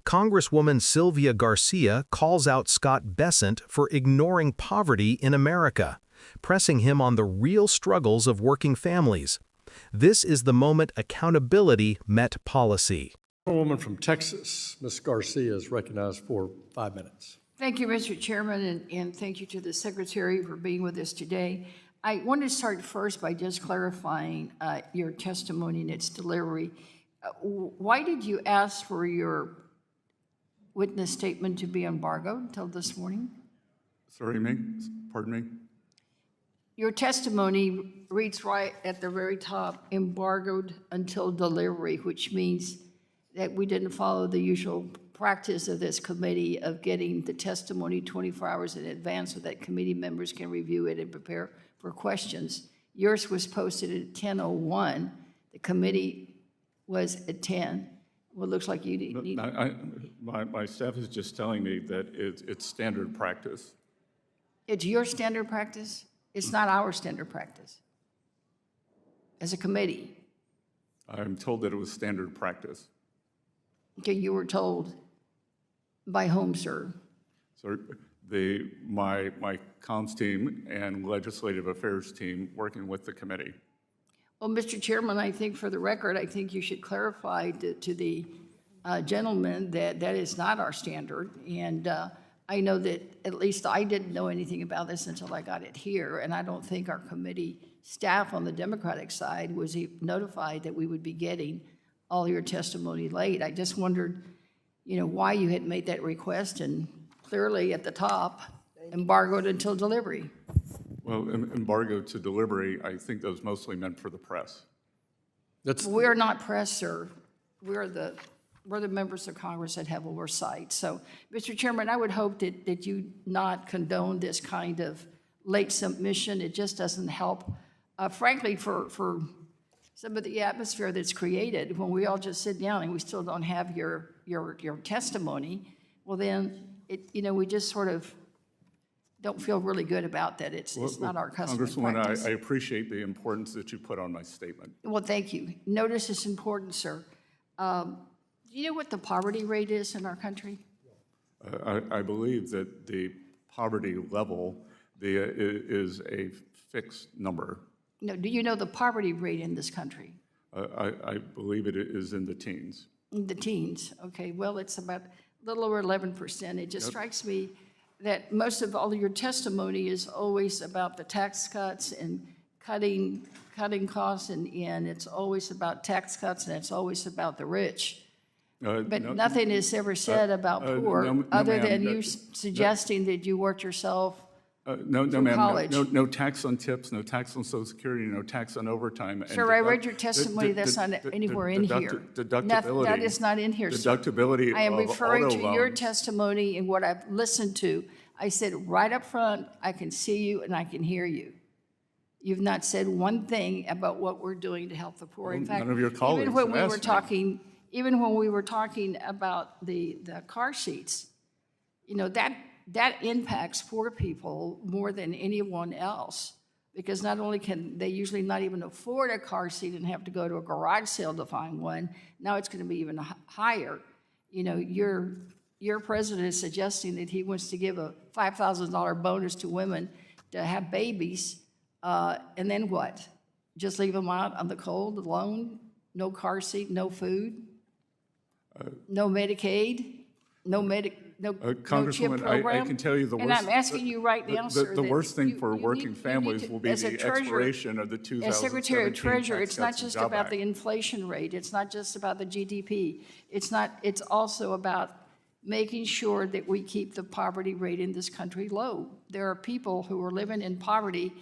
Congresswoman Sylvia Garcia calls out Scott Bessent for ignoring poverty in America, pressing him on the real struggles of working families. This is the moment accountability met policy. A woman from Texas, Ms. Garcia, is recognized for 5 minutes. Thank you, Mr. Chairman, and thank you to the Secretary for being with us today. I want to start first by just clarifying your testimony and its delivery. Why did you ask for your witness statement to be embargoed until this morning? Sorry, pardon me? Your testimony reads right at the very top, embargoed until delivery, which means that we didn't follow the usual practice of this committee of getting the testimony 24 hours in advance so that committee members can review it and prepare for questions. Yours was posted at 10:01. The committee was at 10. Well, it looks like you need... My staff is just telling me that it's standard practice. It's your standard practice? It's not our standard practice as a committee. I'm told that it was standard practice. Okay, you were told by whom, sir? So my comms team and legislative affairs team working with the committee. Well, Mr. Chairman, I think for the record, I think you should clarify to the gentleman that that is not our standard. And I know that at least I didn't know anything about this until I got it here. And I don't think our committee staff on the Democratic side was notified that we would be getting all your testimony late. I just wondered, why you had made that request, and clearly at the top, embargoed until delivery. Well, embargo to delivery, I think that was mostly meant for the press. We're not press, sir. We're the members of Congress that have oversight. So, Mr. Chairman, I would hope that you not condone this kind of late submission. It just doesn't help, frankly, for some of the atmosphere that's created when we all just sit down and we still don't have your testimony. Well, then, we just sort of don't feel really good about that. It's not our custom. Congresswoman, I appreciate the importance that you put on my statement. Well, thank you. Notice it's important, sir. Do you know what the poverty rate is in our country? I believe that the poverty level is a fixed number. No, do you know the poverty rate in this country? I believe it is in the teens. In the teens, okay. Well, it's about a little over 11%. It just strikes me that most of all of your testimony is always about the tax cuts and cutting costs, and it's always about tax cuts, and it's always about the rich. But nothing is ever said about poor, other than you suggesting that you worked yourself no, ma'am. No tax on tips, no tax on Social Security, no tax on overtime. Sir, I read your testimony. That's not anywhere in here. Deductibility. That is not in here, sir. Deductibility. I am referring to your loans. testimony and what I've listened to. I said right up front, I can see you and I can hear you. You've not said one thing about what we're doing to help the poor. In fact, none of your colleagues even when we were talking about the car seats, that impacts poor people more than anyone else, because not only can they usually not even afford a car seat and have to go to a garage sale to find one, now it's going to be even higher. Your president is suggesting that he wants to give a $5,000 bonus to women to have babies, and then what? Just leave them out on the cold alone? No car seat, no food, no Medicaid, no Congresswoman, chip program. I can tell you the worst. And I'm asking you right now, sir. The worst thing for working families will be the expiration of the 2017 As Secretary of Treasurer, it's not Tax Cuts and just Job about Act. the inflation rate. It's not just about the GDP. It's also about making sure that we keep the poverty rate in this country low. There are people who are living in poverty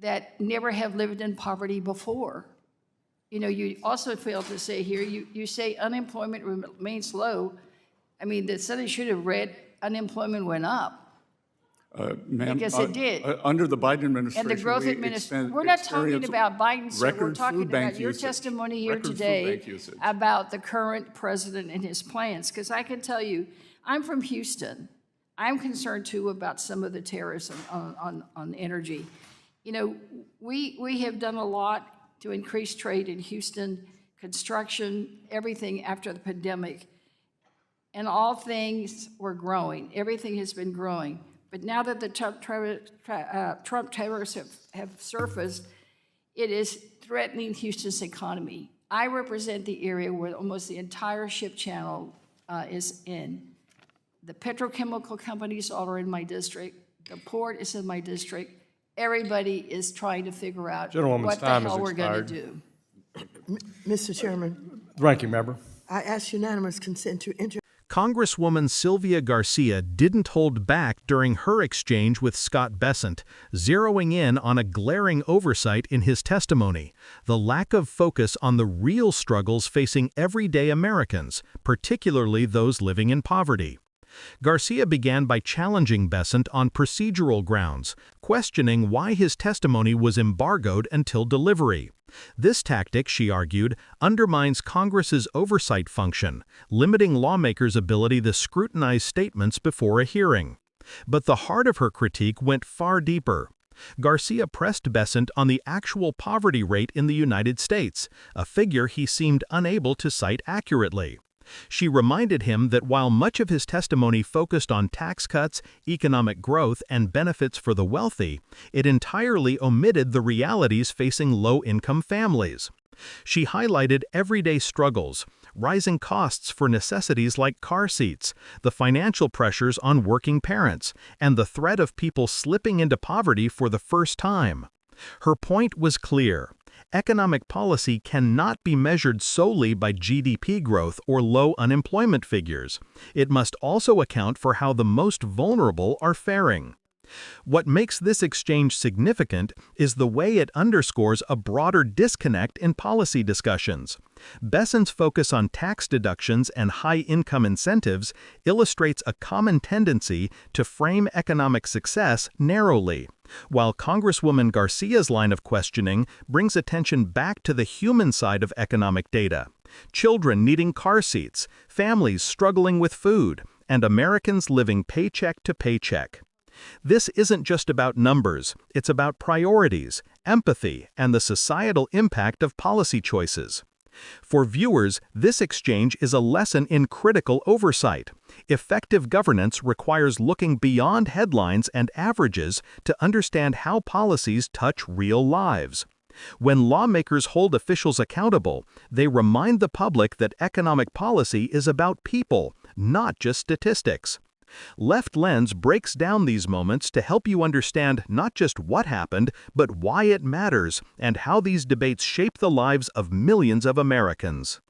that never have lived in poverty before. You also failed to say here, you say unemployment remains low. I mean, the Senate should have read unemployment went up. Ma'am, because it did. Under the Biden administration, And the growth administration, we're not talking about Biden, sir. We're talking about your testimony here today about the current president and his plans. Because I can tell you, I'm from Houston. I'm concerned too about some of the terrorism on energy. We have done a lot to increase trade in Houston, construction, everything after the pandemic. and all things were growing. Everything has been growing. But now that the Trump tariffs have surfaced, it is threatening Houston's economy. I represent the area where almost the entire ship channel is in. The petrochemical companies all are in my district. The port is in my district. Everybody is trying to figure out what the hell we're going to do. Mr. Chairman, Ranking member. I ask unanimous consent to enter. Congresswoman Sylvia Garcia didn't hold back during her exchange with Scott Bessent, zeroing in on a glaring oversight in his testimony: the lack of focus on the real struggles facing everyday Americans, particularly those living in poverty. Garcia began by challenging Bessent on procedural grounds, questioning why his testimony was embargoed until delivery. This tactic, she argued, undermines Congress's oversight function, limiting lawmakers' ability to scrutinize statements before a hearing. But the heart of her critique went far deeper. Garcia pressed Bessent on the actual poverty rate in the United States, a figure he seemed unable to cite accurately. She reminded him that while much of his testimony focused on tax cuts, economic growth, and benefits for the wealthy, it entirely omitted the realities facing low-income families. She highlighted everyday struggles, rising costs for necessities like car seats, the financial pressures on working parents, and the threat of people slipping into poverty for the first time. Her point was clear. Economic policy cannot be measured solely by GDP growth or low unemployment figures. It must also account for how the most vulnerable are faring. What makes this exchange significant is the way it underscores a broader disconnect in policy discussions. Bessent's focus on tax deductions and high-income incentives illustrates a common tendency to frame economic success narrowly, while Congresswoman Garcia's line of questioning brings attention back to the human side of economic data: children needing car seats, families struggling with food, and Americans living paycheck to paycheck. This isn't just about numbers, it's about priorities, empathy, and the societal impact of policy choices. For viewers, this exchange is a lesson in critical oversight. Effective governance requires looking beyond headlines and averages to understand how policies touch real lives. When lawmakers hold officials accountable, they remind the public that economic policy is about people, not just statistics. Left Lens breaks down these moments to help you understand not just what happened, but why it matters and how these debates shape the lives of millions of Americans.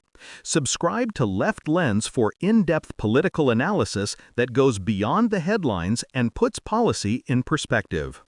Subscribe to Left Lens for in-depth political analysis that goes beyond the headlines and puts policy in perspective.